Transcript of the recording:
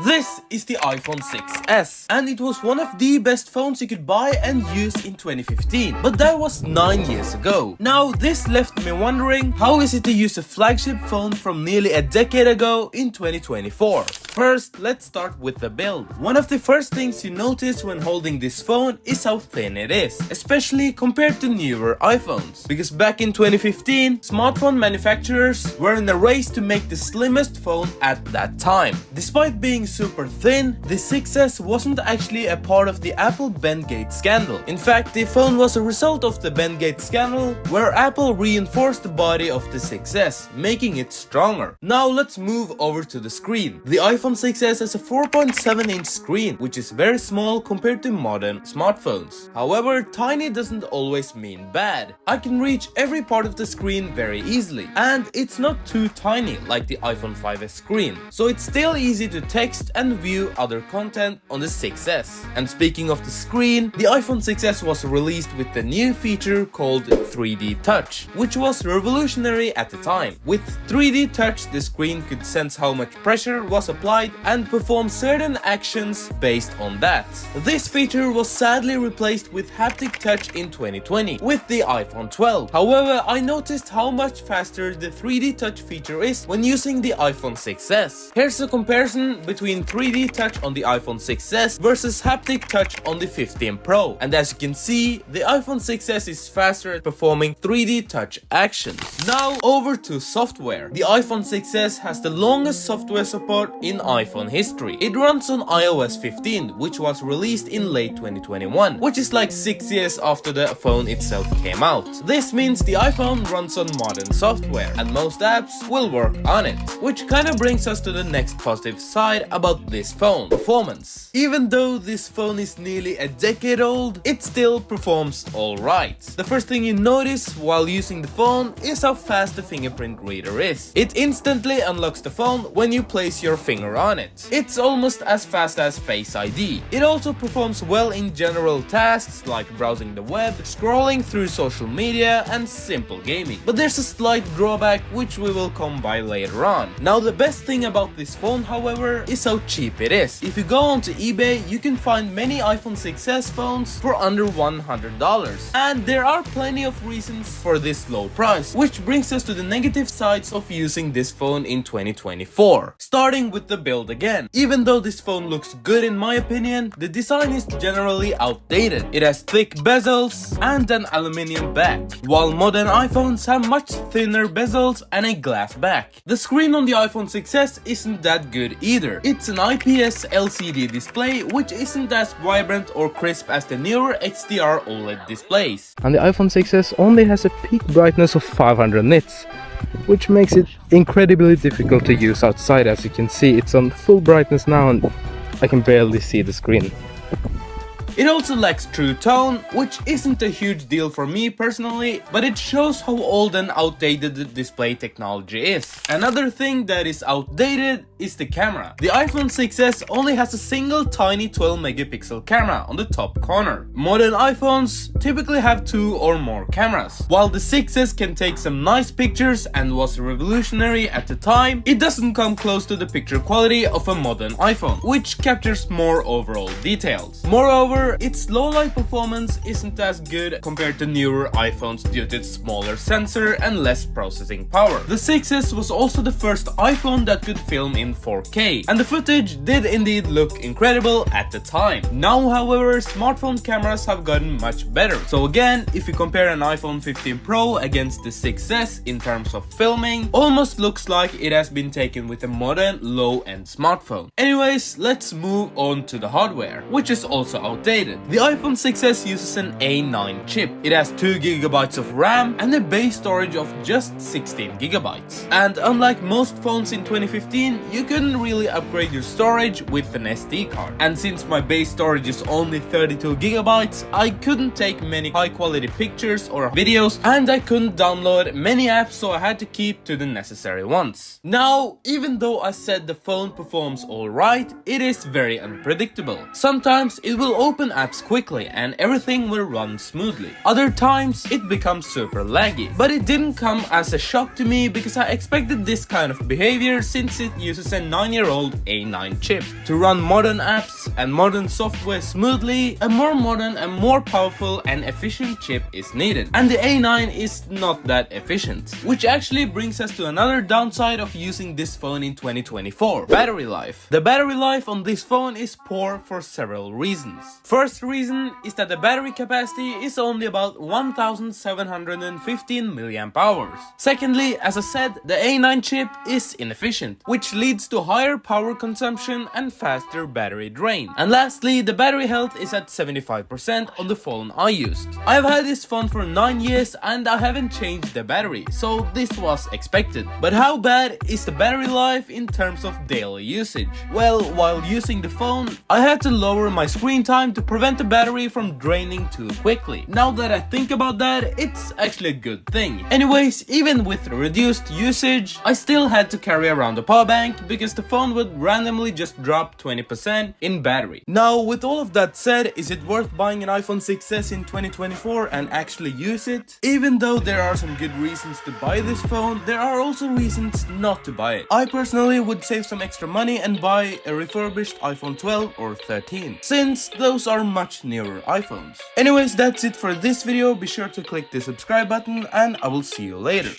This is the iPhone 6s, and it was one of the best phones you could buy and use in 2015, but that was 9 years ago. Now this left me wondering, how is it to use a flagship phone from nearly a decade ago in 2024? First, let's start with the build. One of the first things you notice when holding this phone is how thin it is, especially compared to newer iPhones. Because back in 2015, smartphone manufacturers were in a race to make the slimmest phone at that time. Despite being super thin, the 6s wasn't actually a part of the Apple Bendgate scandal. In fact, the phone was a result of the Bendgate scandal, where Apple reinforced the body of the 6s, making it stronger. Now let's move over to the screen. The iPhone 6s has a 4.7-inch screen, which is very small compared to modern smartphones. However, tiny doesn't always mean bad. I can reach every part of the screen very easily, and it's not too tiny like the iPhone 5s screen, so it's still easy to text and view other content on the 6s. And speaking of the screen, the iPhone 6s was released with the new feature called 3D Touch, which was revolutionary at the time. With 3D Touch, the screen could sense how much pressure was applied and perform certain actions based on that. This feature was sadly replaced with haptic touch in 2020 with the iPhone 12. However, I noticed how much faster the 3D Touch feature is when using the iPhone 6s. Here's a comparison between 3D Touch on the iPhone 6s versus haptic touch on the 15 Pro. And as you can see, the iPhone 6s is faster at performing 3D Touch actions. Now over to software. The iPhone 6s has the longest software support in iPhone history. It runs on iOS 15, which was released in late 2021, which is like 6 years after the phone itself came out. This means the iPhone runs on modern software, and most apps will work on it. Which kind of brings us to the next positive side about this phone: performance. Even though this phone is nearly a decade old, it still performs alright. The first thing you notice while using the phone is how fast the fingerprint reader is. It instantly unlocks the phone when you place your finger on it. It's almost as fast as Face ID. It also performs well in general tasks like browsing the web, scrolling through social media, and simple gaming. But there's a slight drawback which we will come by later on. Now the best thing about this phone, however, is how cheap it is. If you go onto eBay, you can find many iPhone 6s phones for under $100. And there are plenty of reasons for this low price, which brings us to the negative sides of using this phone in 2024. Starting with the build again. Even though this phone looks good in my opinion, the design is generally outdated. It has thick bezels and an aluminium back, while modern iPhones have much thinner bezels and a glass back. The screen on the iPhone 6s isn't that good either. It's an IPS LCD display, which isn't as vibrant or crisp as the newer XDR OLED displays. And the iPhone 6s only has a peak brightness of 500 nits, which makes it incredibly difficult to use outside. As you can see, it's on full brightness now and I can barely see the screen. It also lacks true tone, which isn't a huge deal for me personally, but it shows how old and outdated the display technology is. Another thing that is outdated is the camera. The iPhone 6s only has a single tiny 12 megapixel camera on the top corner. Modern iPhones typically have 2 or more cameras. While the 6s can take some nice pictures and was revolutionary at the time, it doesn't come close to the picture quality of a modern iPhone, which captures more overall details. Moreover, its low light performance isn't as good compared to newer iPhones due to its smaller sensor and less processing power. The 6s was also the first iPhone that could film in 4K, and the footage did indeed look incredible at the time. Now, however, smartphone cameras have gotten much better. So again, if you compare an iPhone 15 Pro against the 6s in terms of filming, almost looks like it has been taken with a modern low-end smartphone. Anyways, let's move on to the hardware, which is also outdated. The iPhone 6s uses an A9 chip. It has 2 GB of RAM and a base storage of just 16 GB. And unlike most phones in 2015, you couldn't really upgrade your storage with an SD card. And since my base storage is only 32 GB, I couldn't take many high quality pictures or videos, and I couldn't download many apps, so I had to keep to the necessary ones. Now, even though I said the phone performs alright, it is very unpredictable. Sometimes it will open open apps quickly and everything will run smoothly. Other times it becomes super laggy, but it didn't come as a shock to me because I expected this kind of behavior since it uses a 9-year-old A9 chip. To run modern apps and modern software smoothly, a more modern and more powerful and efficient chip is needed, and the A9 is not that efficient. Which actually brings us to another downside of using this phone in 2024, battery life. The battery life on this phone is poor for several reasons. First reason is that the battery capacity is only about 1715 mAh. Secondly, as I said, the A9 chip is inefficient, which leads to higher power consumption and faster battery drain. And lastly, the battery health is at 75% on the phone I used. I've had this phone for 9 years and I haven't changed the battery, so this was expected. But how bad is the battery life in terms of daily usage? Well, while using the phone, I had to lower my screen time to prevent the battery from draining too quickly. Now that I think about that, it's actually a good thing. Anyways, even with reduced usage, I still had to carry around a power bank because the phone would randomly just drop 20% in battery. Now, with all of that said, is it worth buying an iPhone 6s in 2024 and actually use it? Even though there are some good reasons to buy this phone, there are also reasons not to buy it. I personally would save some extra money and buy a refurbished iPhone 12 or 13, since those are much newer iPhones. Anyways, that's it for this video. Be sure to click the subscribe button and I will see you later.